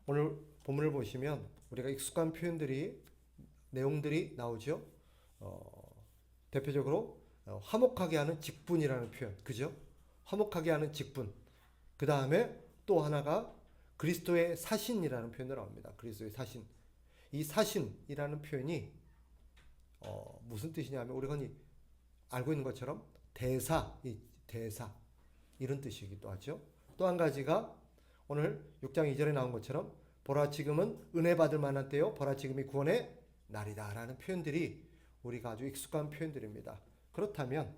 오늘 본문을 보시면 우리가 익숙한 표현들이 내용들이 나오죠. 대표적으로 화목하게 하는 직분이라는 표현, 그죠? 화목하게 하는 직분. 그 다음에 또 하나가 그리스도의 사신이라는 표현이 나옵니다. 그리스도의 사신. 이 사신이라는 표현이 무슨 뜻이냐면 우리가 알고 있는 것처럼 대사 이런 뜻이기도 하죠. 또 한 가지가 오늘 6장 2절에 나온 것처럼 보라 지금은 은혜 받을 만한 때요 보라 지금이 구원의 날이다 라는 표현들이 우리가 아주 익숙한 표현들입니다. 그렇다면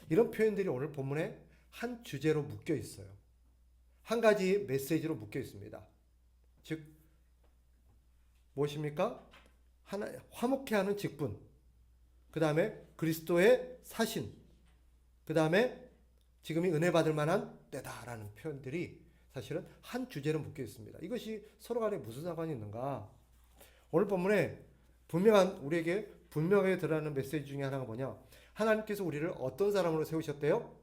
이런 표현들이 오늘 본문에 한 주제로 묶여 있어요. 한 가지 메시지로 묶여 있습니다. 즉 무엇입니까? 화목해 하는 직분, 그 다음에 그리스도의 사신, 그 다음에 지금이 은혜 받을 만한 때다라는 표현들이 사실은 한 주제로 묶여 있습니다. 이것이 서로 간에 무슨 상관이 있는가? 오늘 본문에 우리에게 분명하게 드러나는 메시지 중에 하나가 뭐냐? 하나님께서 우리를 어떤 사람으로 세우셨대요?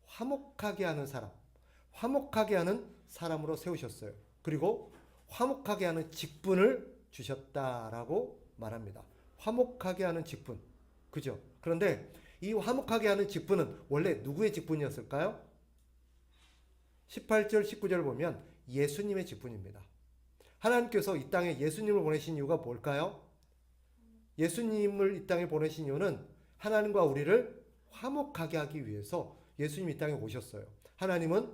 화목하게 하는 사람, 화목하게 하는 사람으로 세우셨어요. 그리고 화목하게 하는 직분을 주셨다라고 말합니다. 화목하게 하는 직분, 그죠? 그런데 이 화목하게 하는 직분은 원래 누구의 직분이었을까요? 18절, 19절을 보면 예수님의 직분입니다. 하나님께서 이 땅에 예수님을 보내신 이유가 뭘까요? 예수님을 이 땅에 보내신 이유는 하나님과 우리를 화목하게 하기 위해서 예수님이 이 땅에 오셨어요. 하나님은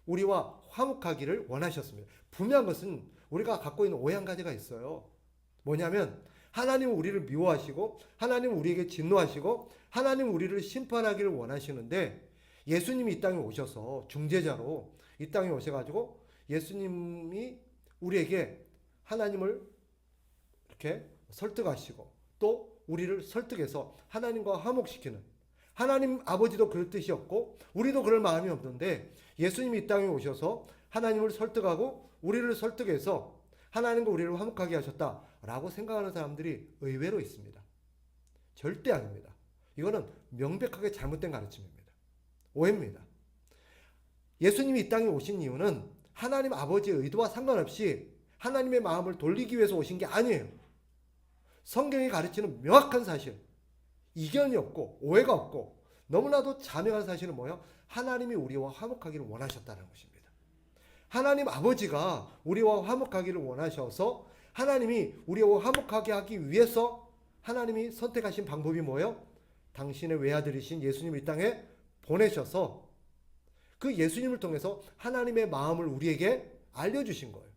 우리와 화목하기를 원하셨습니다. 분명한 것은 우리가 갖고 있는 오해 한 가지가 있어요. 뭐냐면 하나님은 우리를 미워하시고 하나님은 우리에게 진노하시고 하나님은 우리를 심판하기를 원하시는데 예수님이 이 땅에 오셔서 중재자로 이 땅에 오셔가지고 예수님이 우리에게 하나님을 이렇게 설득하시고 또 우리를 설득해서 하나님과 화목시키는, 하나님 아버지도 그럴 뜻이었고 우리도 그럴 마음이 없는데 예수님이 이 땅에 오셔서 하나님을 설득하고 우리를 설득해서 하나님과 우리를 화목하게 하셨다라고 생각하는 사람들이 의외로 있습니다. 절대 아닙니다. 이거는 명백하게 잘못된 가르침입니다. 오해입니다. 예수님이 이 땅에 오신 이유는 하나님 아버지의 의도와 상관없이 하나님의 마음을 돌리기 위해서 오신 게 아니에요. 성경이 가르치는 명확한 사실, 이견이 없고 오해가 없고 너무나도 자명한 사실은 뭐예요? 하나님이 우리와 화목하기를 원하셨다는 것입니다. 하나님 아버지가 우리와 화목하기를 원하셔서 하나님이 우리와 화목하게 하기 위해서 하나님이 선택하신 방법이 뭐예요? 당신의 외아들이신 예수님을 이 땅에 보내셔서 그 예수님을 통해서 하나님의 마음을 우리에게 알려주신 거예요.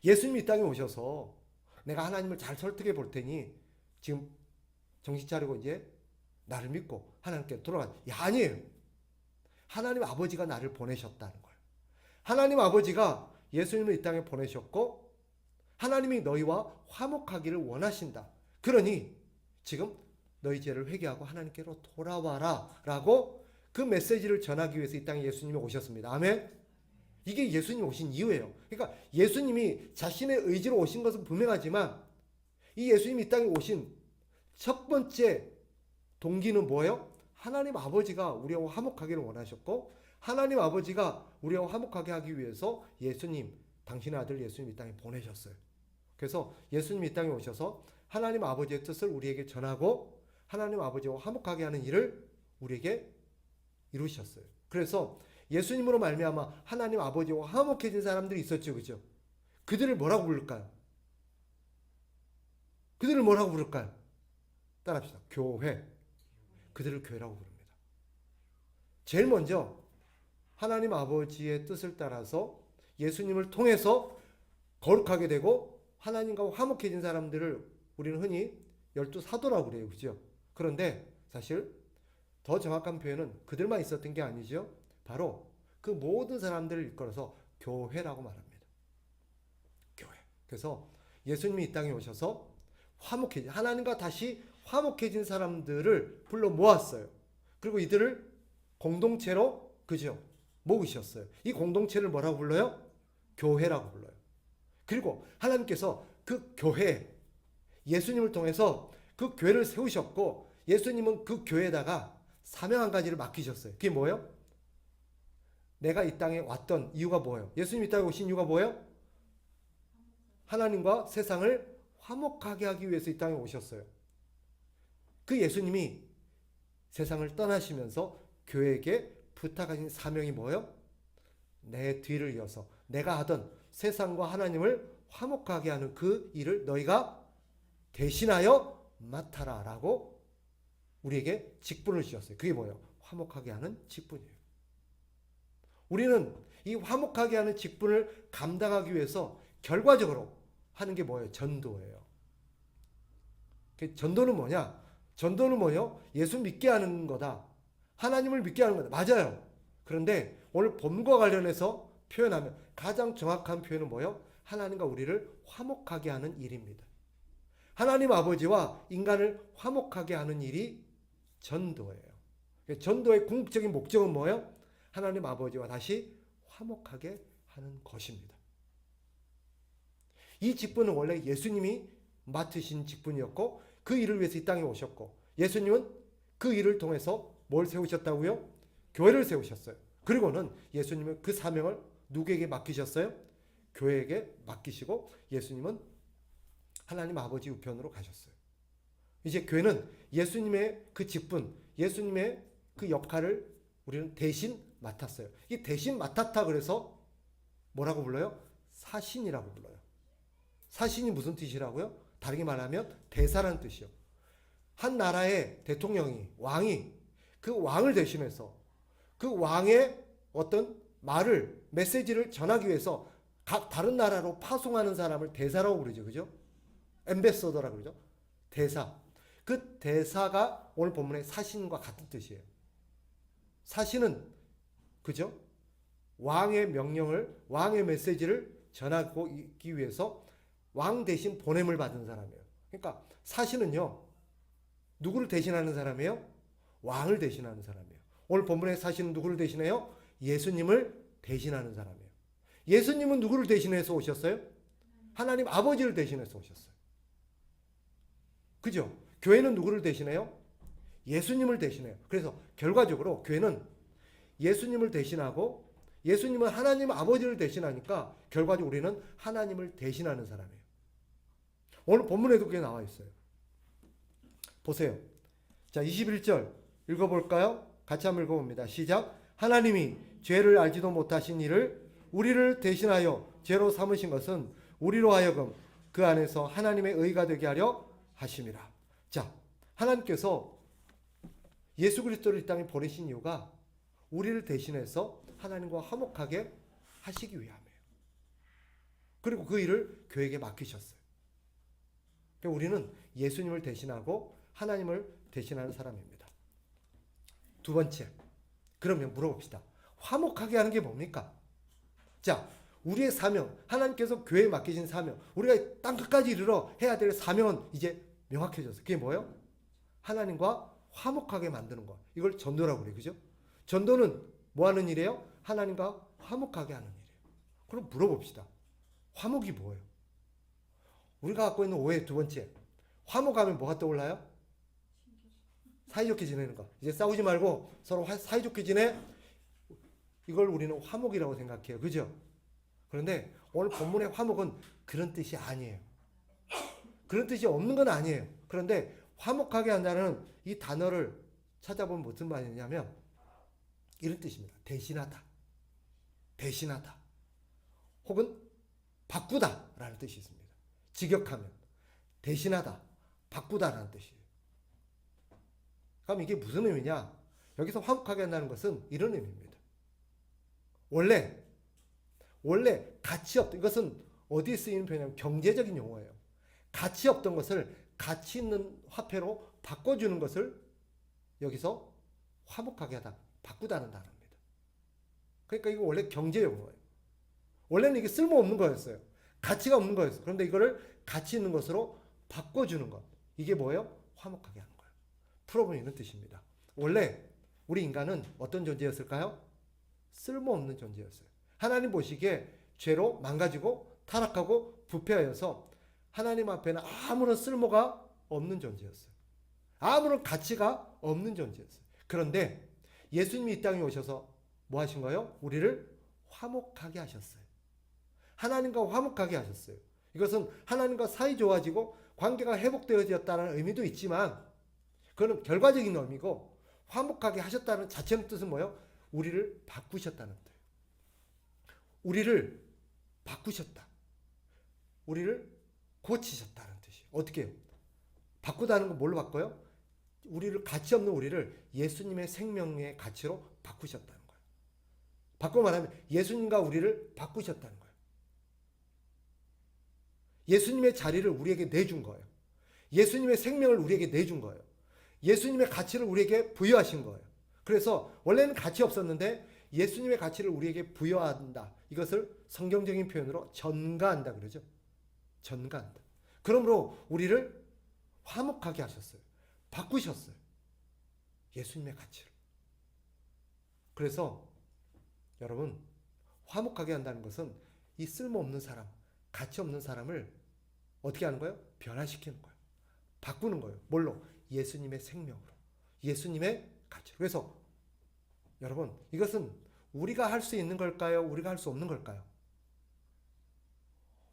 예수님이 이 땅에 오셔서 내가 하나님을 잘 설득해 볼 테니 지금 정신 차리고 이제 나를 믿고 하나님께 돌아가. 아니에요. 하나님 아버지가 나를 보내셨다는 거예요. 하나님 아버지가 예수님을 이 땅에 보내셨고 하나님이 너희와 화목하기를 원하신다. 그러니 지금 너희 죄를 회개하고 하나님께로 돌아와라 라고 그 메시지를 전하기 위해서 이 땅에 예수님이 오셨습니다. 아멘. 이게 예수님이 오신 이유예요. 그러니까 예수님이 자신의 의지로 오신 것은 분명하지만 이 예수님이 이 땅에 오신 첫 번째 동기는 뭐예요? 하나님 아버지가 우리와 화목하기를 원하셨고 하나님 아버지가 우리와 화목하게 하기 위해서 예수님, 당신의 아들 예수님 이 땅에 보내셨어요. 그래서 예수님이 이 땅에 오셔서 하나님 아버지의 뜻을 우리에게 전하고 하나님 아버지와 화목하게 하는 일을 우리에게 이루셨어요. 그래서 예수님으로 말미암아 하나님 아버지와 화목해진 사람들이 있었죠. 그죠? 그들을 뭐라고 부를까요? 그들을 뭐라고 부를까요? 따라합시다. 교회. 그들을 교회라고 부릅니다. 제일 먼저 하나님 아버지의 뜻을 따라서 예수님을 통해서 거룩하게 되고 하나님과 화목해진 사람들을 우리는 흔히 12사도라고 그래요. 그죠? 그런데 사실 더 정확한 표현은 그들만 있었던 게 아니죠. 바로 그 모든 사람들을 이끌어서 교회라고 말합니다. 교회. 그래서 예수님이 이 땅에 오셔서 하나님과 다시 화목해진 사람들을 불러 모았어요. 그리고 이들을 공동체로 그죠? 모으셨어요. 이 공동체를 뭐라고 불러요? 교회라고 불러요. 그리고 하나님께서 그 교회, 예수님을 통해서 그 교회를 세우셨고 예수님은 그 교회에다가 사명 한 가지를 맡기셨어요. 그게 뭐예요? 내가 이 땅에 왔던 이유가 뭐예요? 예수님이 이 땅에 오신 이유가 뭐예요? 하나님과 세상을 화목하게 하기 위해서 이 땅에 오셨어요. 그 예수님이 세상을 떠나시면서 교회에게 부탁하신 사명이 뭐예요? 내 뒤를 이어서 내가 하던 세상과 하나님을 화목하게 하는 그 일을 너희가 대신하여 맡아라 라고 우리에게 직분을 주셨어요. 그게 뭐예요? 화목하게 하는 직분이에요. 우리는 이 화목하게 하는 직분을 감당하기 위해서 결과적으로 하는 게 뭐예요? 전도예요. 전도는 뭐냐? 전도는 뭐예요? 예수 믿게 하는 거다. 하나님을 믿게 하는 거다. 맞아요. 그런데 오늘 본문과 관련해서 표현하면 가장 정확한 표현은 뭐예요? 하나님과 우리를 화목하게 하는 일입니다. 하나님 아버지와 인간을 화목하게 하는 일이 전도예요. 전도의 궁극적인 목적은 뭐예요? 하나님 아버지와 다시 화목하게 하는 것입니다. 이 직분은 원래 예수님이 맡으신 직분이었고 그 일을 위해서 이 땅에 오셨고 예수님은 그 일을 통해서 뭘 세우셨다고요? 교회를 세우셨어요. 그리고는 예수님은 그 사명을 누구에게 맡기셨어요? 교회에게 맡기시고 예수님은 하나님 아버지 우편으로 가셨어요. 이제 교회는 예수님의 그 직분, 예수님의 그 역할을 우리는 대신 맡았어요. 이 대신 맡았다 그래서 뭐라고 불러요? 사신이라고 불러요. 사신이 무슨 뜻이라고요? 다르게 말하면 대사라는 뜻이요. 한 나라의 대통령이, 왕이 그 왕을 대신해서 그 왕의 어떤 말을, 메시지를 전하기 위해서 각 다른 나라로 파송하는 사람을 대사라고 부르죠. 그죠? 엠베서더라고 그러죠. 대사. 그 대사가 오늘 본문의 사신과 같은 뜻이에요. 사신은 그죠? 왕의 명령을, 왕의 메시지를 전하기 위해서 왕 대신 보냄을 받은 사람이에요. 그러니까 사신은요, 누구를 대신하는 사람이에요? 왕을 대신하는 사람이에요. 오늘 본문의 사신은 누구를 대신해요? 예수님을 대신하는 사람이에요. 예수님은 누구를 대신해서 오셨어요? 하나님 아버지를 대신해서 오셨어요. 그죠? 교회는 누구를 대신해요? 예수님을 대신해요. 그래서 결과적으로 교회는 예수님을 대신하고 예수님은 하나님 아버지를 대신하니까 결과적으로 우리는 하나님을 대신하는 사람이에요. 오늘 본문에도 그게 나와 있어요. 보세요. 자, 21절 읽어볼까요? 같이 한번 읽어봅니다. 시작. 하나님이 죄를 알지도 못하신 이를 우리를 대신하여 죄로 삼으신 것은 우리로 하여금 그 안에서 하나님의 의가 되게 하려 하심이라. 자, 하나님께서 예수 그리스도를 이 땅에 보내신 이유가 우리를 대신해서 하나님과 화목하게 하시기 위함이에요. 그리고 그 일을 교회에게 맡기셨어요. 그러니까 우리는 예수님을 대신하고 하나님을 대신하는 사람입니다. 두 번째, 그러면 물어봅시다. 화목하게 하는 게 뭡니까? 자, 우리의 사명, 하나님께서 교회에 맡기신 사명, 우리가 땅 끝까지 이르러 해야 될 사명은 이제 명확해졌어요. 그게 뭐예요? 하나님과 화목하게 만드는 것. 이걸 전도라고 그래요. 그죠? 전도는 뭐 하는 일이에요? 하나님과 화목하게 하는 일이에요. 그럼 물어봅시다. 화목이 뭐예요? 우리가 갖고 있는 오해 두 번째. 화목하면 뭐가 떠올라요? 사이좋게 지내는 거. 이제 싸우지 말고 서로 사이좋게 지내. 이걸 우리는 화목이라고 생각해요. 그죠? 그런데 오늘 본문의 화목은 그런 뜻이 아니에요. 그런 뜻이 없는 건 아니에요. 그런데 화목하게 한다는 이 단어를 찾아보면 무슨 말이냐면 이런 뜻입니다. 대신하다. 대신하다. 혹은 바꾸다 라는 뜻이 있습니다. 직역하면 대신하다, 바꾸다라는 뜻이에요. 그럼 이게 무슨 의미냐? 여기서 화목하게 한다는 것은 이런 의미입니다. 원래 가치 없던, 이것은 어디에 쓰이는 표현이냐면 경제적인 용어예요. 가치 없던 것을 가치 있는 화폐로 바꿔주는 것을 여기서 화목하게 하다, 바꾸다는 단어입니다. 그러니까 이거 원래 경제 용어예요. 원래는 이게 쓸모없는 거였어요. 가치가 없는 거였어요. 그런데 이거를 가치 있는 것으로 바꿔주는 것. 이게 뭐예요? 화목하게 하는 거예요. 풀어보면 이런 뜻입니다. 원래 우리 인간은 어떤 존재였을까요? 쓸모없는 존재였어요. 하나님 보시기에 죄로 망가지고 타락하고 부패하여서 하나님 앞에는 아무런 쓸모가 없는 존재였어요. 아무런 가치가 없는 존재였어요. 그런데 예수님이 이 땅에 오셔서 뭐 하신 거예요? 우리를 화목하게 하셨어요. 하나님과 화목하게 하셨어요. 이것은 하나님과 사이 좋아지고 관계가 회복되어졌다는 의미도 있지만 그거는 결과적인 의미고 화목하게 하셨다는 자체의 뜻은 뭐예요? 우리를 바꾸셨다는 뜻이에요. 우리를 바꾸셨다. 우리를 고치셨다는 뜻이에요. 어떻게 해요? 바꾸다는 건 뭘로 바꿔요? 우리를 가치 없는 우리를 예수님의 생명의 가치로 바꾸셨다는 거예요. 바꿔 말하면 예수님과 우리를 바꾸셨다는 거예요. 예수님의 자리를 우리에게 내준 거예요. 예수님의 생명을 우리에게 내준 거예요. 예수님의 가치를 우리에게 부여하신 거예요. 그래서 원래는 가치 없었는데 예수님의 가치를 우리에게 부여한다. 이것을 성경적인 표현으로 전가한다 그러죠. 전가한다. 그러므로 우리를 화목하게 하셨어요. 바꾸셨어요. 예수님의 가치를. 그래서 여러분 화목하게 한다는 것은 이 쓸모없는 사람, 가치 없는 사람을 어떻게 하는 거예요? 변화시키는 거예요. 바꾸는 거예요. 뭘로? 예수님의 생명으로. 예수님의 가치로. 그래서 여러분 이것은 우리가 할 수 있는 걸까요? 우리가 할 수 없는 걸까요?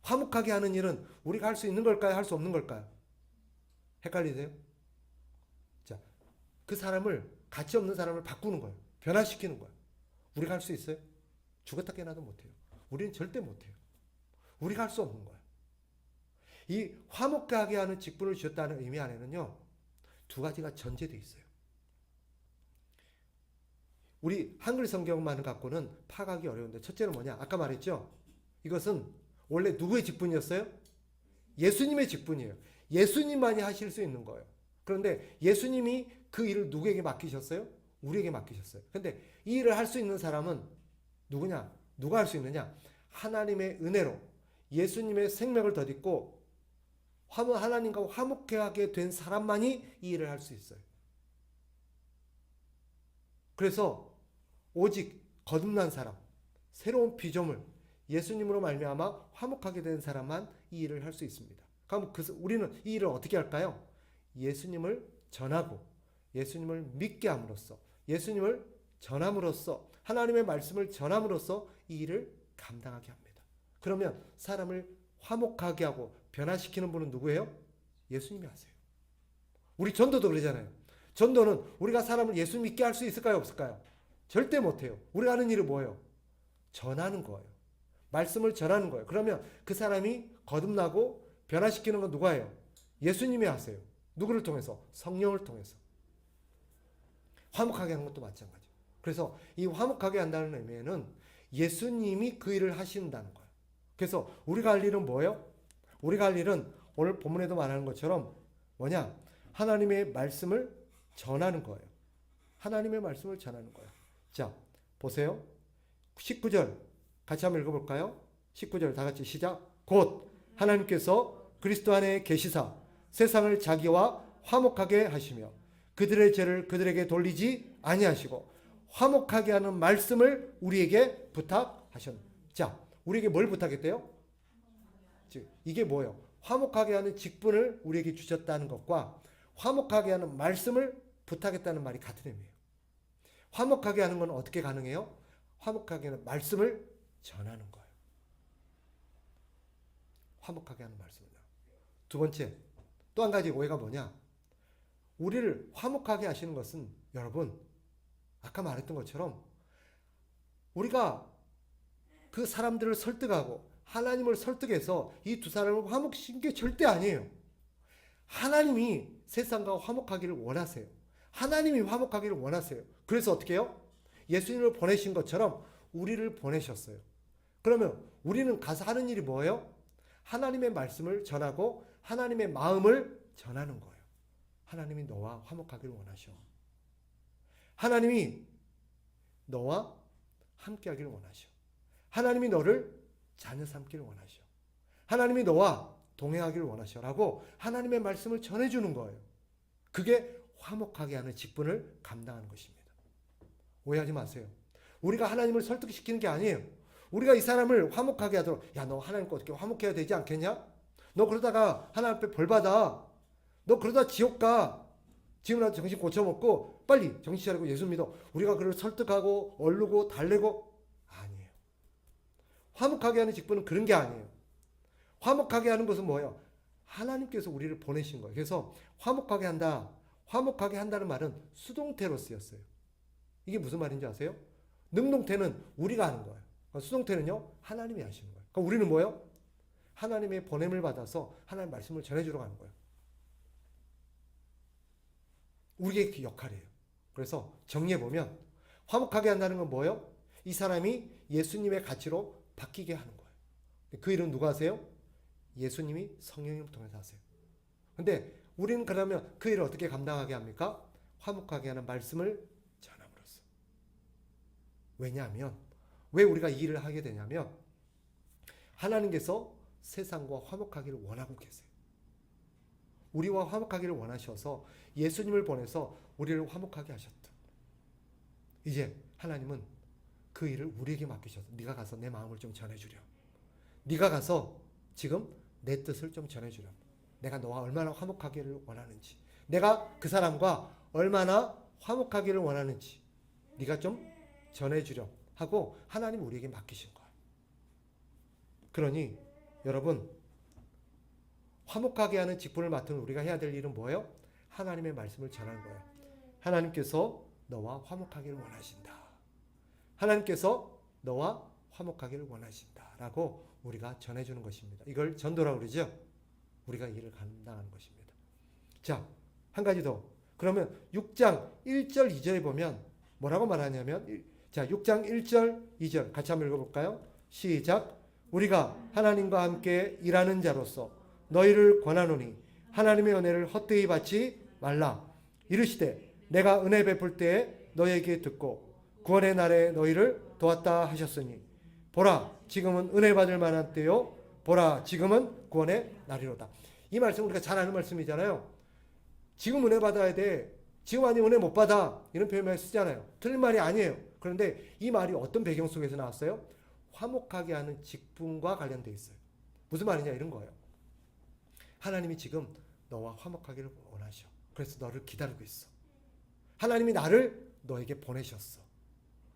화목하게 하는 일은 우리가 할 수 있는 걸까요? 할 수 없는 걸까요? 헷갈리세요? 자, 그 사람을, 가치 없는 사람을 바꾸는 거예요. 변화시키는 거예요. 우리가 할 수 있어요? 죽었다 깨어나도 못해요. 우리는 절대 못해요. 우리가 할 수 없는 거예요. 이 화목하게 하는 직분을 주셨다는 의미 안에는요, 두 가지가 전제되어 있어요. 우리 한글 성경만 갖고는 파악하기 어려운데, 첫째는 뭐냐? 아까 말했죠? 이것은 원래 누구의 직분이었어요? 예수님의 직분이에요. 예수님만이 하실 수 있는 거예요. 그런데 예수님이 그 일을 누구에게 맡기셨어요? 우리에게 맡기셨어요. 근데 이 일을 할 수 있는 사람은 누구냐? 누가 할 수 있느냐? 하나님의 은혜로 예수님의 생명을 덧입고 하나님과 화목하게 된 사람만이 이 일을 할 수 있어요. 그래서 오직 거듭난 사람, 새로운 피조물, 예수님으로 말미암아 화목하게 된 사람만 이 일을 할 수 있습니다. 그럼 우리는 이 일을 어떻게 할까요? 예수님을 전하고 예수님을 믿게 함으로써, 예수님을 전함으로써, 하나님의 말씀을 전함으로써 이 일을 감당하게 합니다. 그러면 사람을 화목하게 하고 변화시키는 분은 누구예요? 예수님이 하세요. 우리 전도도 그러잖아요. 전도는 우리가 사람을 예수 믿게 할 수 있을까요? 없을까요? 절대 못해요. 우리가 하는 일은 뭐예요? 전하는 거예요. 말씀을 전하는 거예요. 그러면 그 사람이 거듭나고 변화시키는 건 누가 해요? 예수님이 하세요. 누구를 통해서? 성령을 통해서. 화목하게 하는 것도 마찬가지예요. 그래서 이 화목하게 한다는 의미에는 예수님이 그 일을 하신다는 거예요. 그래서 우리가 할 일은 뭐예요? 우리가 할 일은 오늘 본문에도 말하는 것처럼 뭐냐? 하나님의 말씀을 전하는 거예요. 하나님의 말씀을 전하는 거예요. 자, 보세요. 19절 같이 한번 읽어볼까요? 19절 다 같이 시작. 곧 하나님께서 그리스도 안에 계시사 세상을 자기와 화목하게 하시며 그들의 죄를 그들에게 돌리지 아니하시고 화목하게 하는 말씀을 우리에게 부탁하셨습니다. 자, 우리에게 뭘 부탁했대요? 이게 뭐예요? 화목하게 하는 직분을 우리에게 주셨다는 것과 화목하게 하는 말씀을 부탁했다는 말이 같은 의미예요. 화목하게 하는 건 어떻게 가능해요? 화목하게 하는 말씀을 전하는 거예요. 화목하게 하는 말씀을. 두 번째, 또 한 가지 오해가 뭐냐? 우리를 화목하게 하시는 것은 여러분, 아까 말했던 것처럼 우리가 그 사람들을 설득하고 하나님을 설득해서 이 두 사람을 화목시킨 게 절대 아니에요. 하나님이 세상과 화목하기를 원하세요. 하나님이 화목하기를 원하세요. 그래서 어떻게 해요? 예수님을 보내신 것처럼 우리를 보내셨어요. 그러면 우리는 가서 하는 일이 뭐예요? 하나님의 말씀을 전하고 하나님의 마음을 전하는 거예요. 하나님이 너와 화목하기를 원하셔. 하나님이 너와 함께하기를 원하셔. 하나님이 너를 자녀 삼기를 원하셔. 하나님이 너와 동행하기를 원하셔라고 하나님의 말씀을 전해주는 거예요. 그게 화목하게 하는 직분을 감당하는 것입니다. 오해하지 마세요. 우리가 하나님을 설득시키는 게 아니에요. 우리가 이 사람을 화목하게 하도록, 야, 너 하나님과 어떻게 화목해야 되지 않겠냐? 너 그러다가 하나님 앞에 벌 받아. 너 그러다 지옥 가. 지금이라도 정신 고쳐먹고 빨리 정신 차리고 예수 믿어. 우리가 그를 설득하고 얼르고 달래고 아니에요. 화목하게 하는 직분은 그런 게 아니에요. 화목하게 하는 것은 뭐예요? 하나님께서 우리를 보내신 거예요. 그래서 화목하게 한다. 화목하게 한다는 말은 수동태로 쓰였어요. 이게 무슨 말인지 아세요? 능동태는 우리가 하는 거예요. 수동태는요, 하나님이 하시는 거예요. 그러니까 우리는 뭐예요? 하나님의 보냄을 받아서 하나님의 말씀을 전해주러 가는 거예요. 우리의 그 역할이에요. 그래서 정리해보면 화목하게 한다는 건 뭐예요? 이 사람이 예수님의 가치로 바뀌게 하는 거예요. 그 일은 누가 하세요? 예수님이 성령님을 통해서 하세요. 근데 우리는 그러면 그 일을 어떻게 감당하게 합니까? 화목하게 하는 말씀을 전함으로써. 왜냐하면 왜 우리가 이 일을 하게 되냐면 하나님께서 세상과 화목하기를 원하고 계세요. 우리와 화목하기를 원하셔서 예수님을 보내서 우리를 화목하게 하셨다. 이제 하나님은 그 일을 우리에게 맡기셔서 네가 가서 내 마음을 좀 전해주렴. 네가 가서 지금 내 뜻을 좀 전해주렴. 내가 너와 얼마나 화목하기를 원하는지, 내가 그 사람과 얼마나 화목하기를 원하는지 네가 좀 전해주렴 하고 하나님 우리에게 맡기신 거예요. 그러니 여러분, 화목하게 하는 직분을 맡은 우리가 해야 될 일은 뭐예요? 하나님의 말씀을 전하는 거예요. 하나님께서 너와 화목하기를 원하신다. 하나님께서 너와 화목하기를 원하신다. 라고 우리가 전해주는 것입니다. 이걸 전도라고 그러죠? 우리가 일을 감당하는 것입니다. 자, 한 가지 더. 그러면 6장 1절 2절에 보면 뭐라고 말하냐면, 자, 6장 1절 2절 같이 한번 읽어볼까요? 시작. 우리가 하나님과 함께 일하는 자로서 너희를 권하노니 하나님의 은혜를 헛되이 받지 말라. 이르시되 내가 은혜 베풀 때에 너희에게 듣고 구원의 날에 너희를 도왔다 하셨으니 보라 지금은 은혜 받을 만한 때요 보라 지금은 구원의 날이로다. 이 말씀 우리가 잘 아는 말씀이잖아요. 지금 은혜 받아야 돼. 지금 아니면 은혜 못 받아. 이런 표현을 쓰잖아요. 틀린 말이 아니에요. 그런데 이 말이 어떤 배경 속에서 나왔어요? 화목하게 하는 직분과 관련되어 있어요. 무슨 말이냐 이런 거예요. 하나님이 지금 너와 화목하기를 원하셔. 그래서 너를 기다리고 있어. 하나님이 나를 너에게 보내셨어.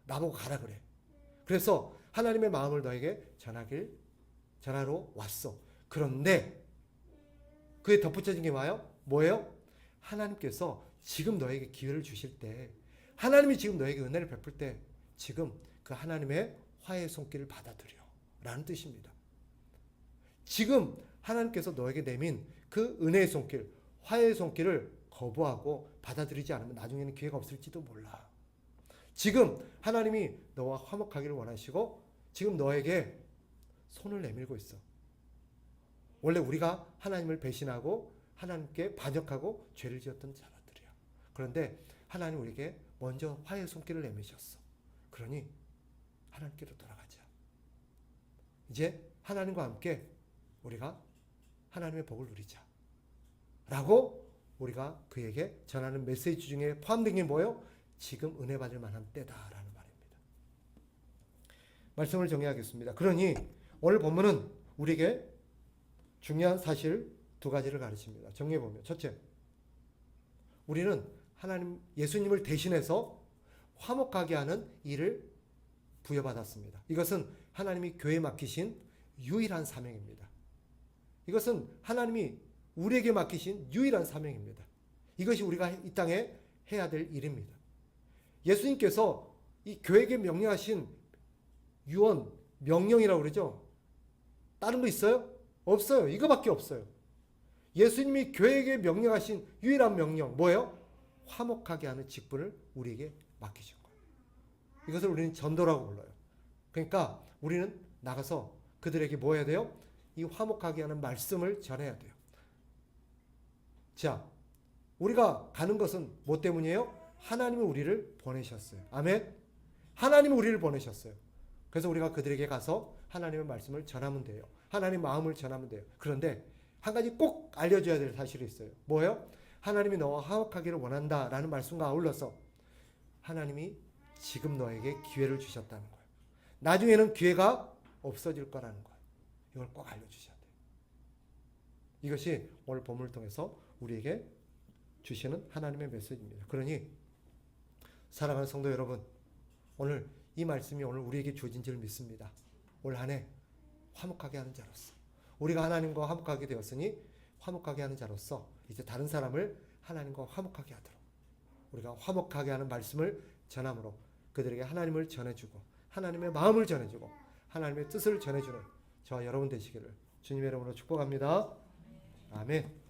나보고 가라 그래. 그래서 하나님의 마음을 너에게 전하러 왔어. 그런데 그에 덧붙여진 게 뭐예요? 하나님께서 지금 너에게 기회를 주실 때, 하나님이 지금 너에게 은혜를 베풀 때 지금 그 하나님의 화해의 손길을 받아들여 라는 뜻입니다. 지금 하나님께서 너에게 내민 그 은혜의 손길, 화해의 손길을 거부하고 받아들이지 않으면 나중에는 기회가 없을지도 몰라. 지금 하나님이 너와 화목하기를 원하시고 지금 너에게 손을 내밀고 있어. 원래 우리가 하나님을 배신하고 하나님께 반역하고 죄를 지었던 자들이야. 그런데 하나님 우리에게 먼저 화해의 손길을 내미셨어. 그러니 하나님께로 돌아가자. 이제 하나님과 함께 우리가 하나님의 복을 누리자. 라고 우리가 그에게 전하는 메시지 중에 포함된 게 뭐예요? 지금 은혜 받을 만한 때다라는 말입니다. 말씀을 정리하겠습니다. 그러니 오늘 본문은 우리에게 중요한 사실 두 가지를 가르칩니다. 정리해보면 첫째, 우리는 하나님 예수님을 대신해서 화목하게 하는 일을 부여받았습니다. 이것은 하나님이 교회에 맡기신 유일한 사명입니다. 이것은 하나님이 우리에게 맡기신 유일한 사명입니다. 이것이 우리가 이 땅에 해야 될 일입니다. 예수님께서 이 교회에게 명령하신 유언, 명령이라고 그러죠. 다른 거 있어요? 없어요. 이거밖에 없어요. 예수님이 교회에게 명령하신 유일한 명령 뭐예요? 화목하게 하는 직분을 우리에게 맡기신 거예요. 이것을 우리는 전도라고 불러요. 그러니까 우리는 나가서 그들에게 뭐 해야 돼요? 이 화목하게 하는 말씀을 전해야 돼요. 자, 우리가 가는 것은 뭐 때문이에요? 하나님이 우리를 보내셨어요. 아멘. 하나님이 우리를 보내셨어요. 그래서 우리가 그들에게 가서 하나님의 말씀을 전하면 돼요. 하나님의 마음을 전하면 돼요. 그런데 한 가지 꼭 알려줘야 될 사실이 있어요. 뭐예요? 하나님이 너와 화목하기를 원한다라는 말씀과 아울러서 하나님이 지금 너에게 기회를 주셨다는 거예요. 나중에는 기회가 없어질 거라는 거예요. 이걸 꼭 알려주셔야 돼요. 이것이 오늘 본문을 통해서 우리에게 주시는 하나님의 메시지입니다. 그러니 사랑하는 성도 여러분, 오늘 이 말씀이 오늘 우리에게 주어진 줄 믿습니다. 올 한 해 화목하게 하는 자로서, 우리가 하나님과 화목하게 되었으니 화목하게 하는 자로서 이제 다른 사람을 하나님과 화목하게 하도록 우리가 화목하게 하는 말씀을 전함으로 그들에게 하나님을 전해주고 하나님의 마음을 전해주고 하나님의 뜻을 전해주는 저와 여러분 되시기를 주님의 이름으로 축복합니다. 아멘.